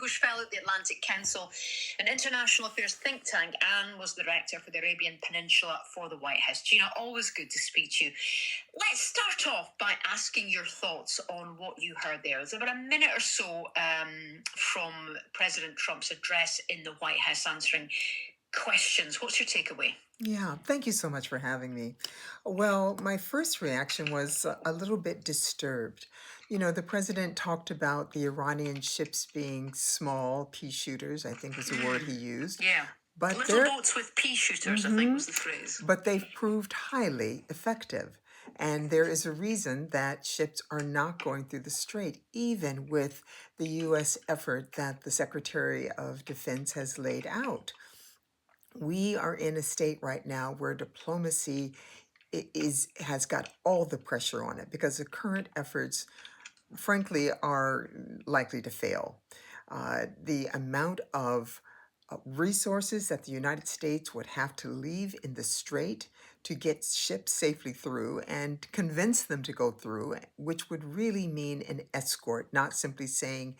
distinguished fellow at the Atlantic Council, an international affairs think tank, and was the director for the Arabian Peninsula for the White House. Gina, always good to speak to you. Let's start off by asking your thoughts on what you heard there. There's about a minute or so from President Trump's address in the White House answering questions. What's your takeaway? Yeah, thank you so much for having me. Well, my first reaction was a little bit disturbed. The president talked about the Iranian ships being small pea shooters, I think was the word he used. Yeah. But Little they're boats with pea shooters, I think was the phrase. but they've proved highly effective. And there is a reason that ships are not going through the strait, even with the U.S. effort that the Secretary of Defense has laid out. We are in a state right now where diplomacy has got all the pressure on it because the current efforts, frankly, are likely to fail. The amount of resources that the United States would have to leave in the strait to get ships safely through and convince them to go through, which would really mean an escort, not simply saying,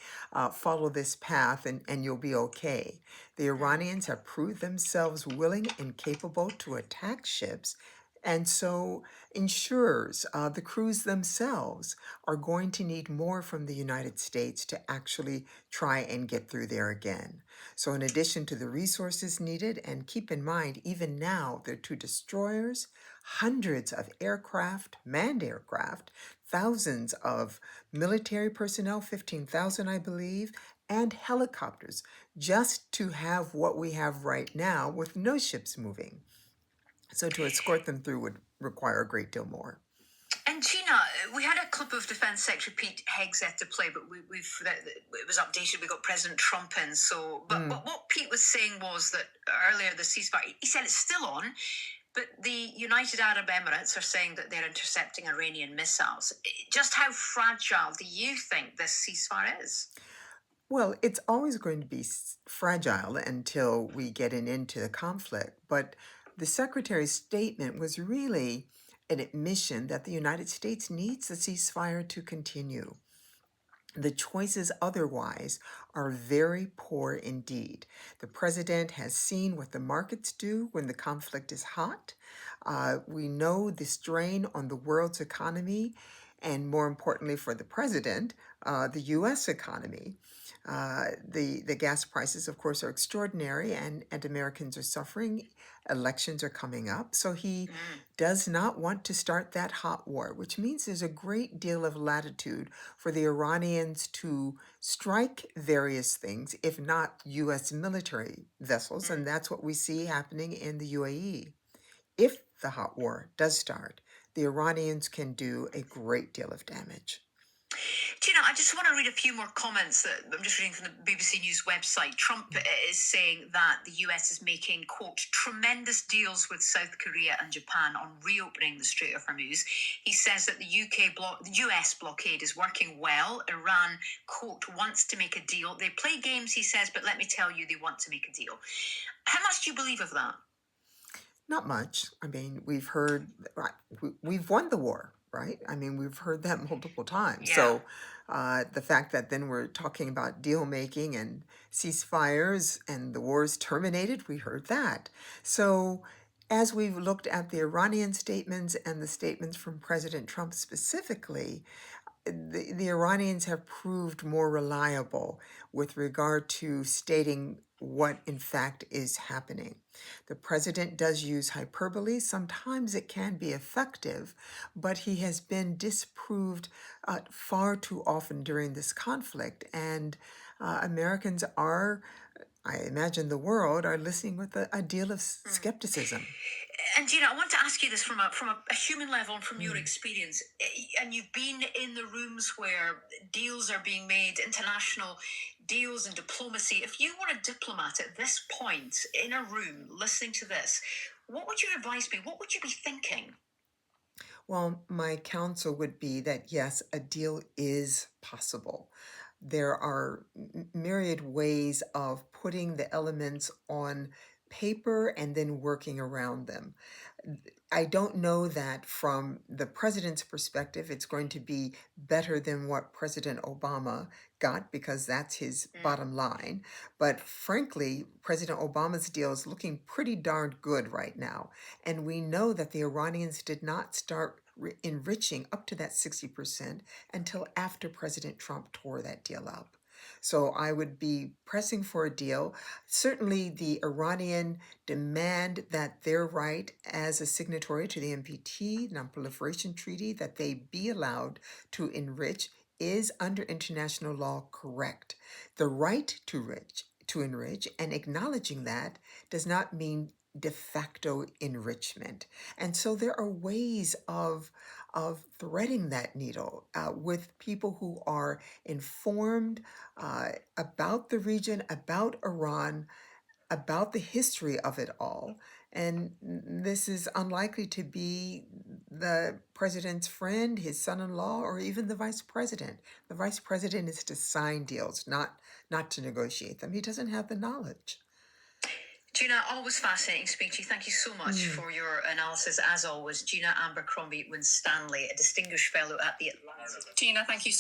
follow this path and you'll be okay. The Iranians have proved themselves willing and capable to attack ships. And so insurers, the crews themselves, are going to need more from the United States to actually try and get through there again. So, in addition to the resources needed, and keep in mind, even now, there are two destroyers, hundreds of aircraft, manned aircraft, thousands of military personnel, 15,000, I believe, and helicopters, just to have what we have right now with no ships moving. So, to escort them through would require a great deal more. And Gina, we had a clip of Defence Secretary Pete Hegseth to play, but it was updated. We got President Trump in. But what Pete was saying was that earlier the ceasefire, he said it's still on, but the United Arab Emirates are saying that they're intercepting Iranian missiles. Just how fragile do you think this ceasefire is? Well, it's always going to be fragile until we get into the conflict. But the secretary's statement was really an admission that the United States needs the ceasefire to continue. The choices otherwise are very poor indeed. The president has seen what the markets do when the conflict is hot. We know the strain on the world's economy, and more importantly for the president, the U.S. economy. The gas prices, of course, are extraordinary, and Americans are suffering. Elections are coming up. So he does not want to start that hot war, which means there's a great deal of latitude for the Iranians to strike various things, if not U.S. military vessels. And that's what we see happening in the UAE. If the hot war does start, the Iranians can do a great deal of damage. Gina, I just want to read a few more comments that I'm just reading from the BBC News website. Trump is saying that the US is making, quote, tremendous deals with South Korea and Japan on reopening the Strait of Hormuz. He says that the US blockade is working well. Iran, quote, wants to make a deal. They play games, he says, but let me tell you, they want to make a deal. How much do you believe of that? Not much. I mean, we've heard, we've won the war, right? I mean, we've heard that multiple times. Yeah. So the fact that then we're talking about deal making and ceasefires and the war's terminated, we heard that. So as we've looked at the Iranian statements and the statements from President Trump specifically, the Iranians have proved more reliable with regard to stating what in fact is happening. The president does use hyperbole. Sometimes it can be effective, but he has been disproved far too often during this conflict. And Americans are, I imagine the world, are listening with a deal of skepticism. And Gina, I want to ask you this from a human level and from your experience. And you've been in the rooms where deals are being made, international deals and diplomacy. If you were a diplomat at this point in a room listening to this, what would your advice be? What would you be thinking? Well, my counsel would be that yes, a deal is possible. There are myriad ways of putting the elements on paper and then working around them. I don't know that from the president's perspective, it's going to be better than what President Obama got because that's his Mm. bottom line. But frankly, President Obama's deal is looking pretty darn good right now. And we know that the Iranians did not start enriching up to that 60% until after President Trump tore that deal up. So I would be pressing for a deal. Certainly, the Iranian demand that their right as a signatory to the NPT, Non-Proliferation Treaty, that they be allowed to enrich is under international law correct. The right to enrich and acknowledging that does not mean de facto enrichment. And so there are ways of threading that needle with people who are informed about the region, about Iran, about the history of it all. And this is unlikely to be the president's friend, his son-in-law, or even the vice president. The vice president is to sign deals, not to negotiate them. He doesn't have the knowledge. Gina, always fascinating speaking to you. Thank you so much Mm. for your analysis, as always. Gina Abercrombie-Winstanley, a distinguished fellow at the Atlantic. Gina, thank you so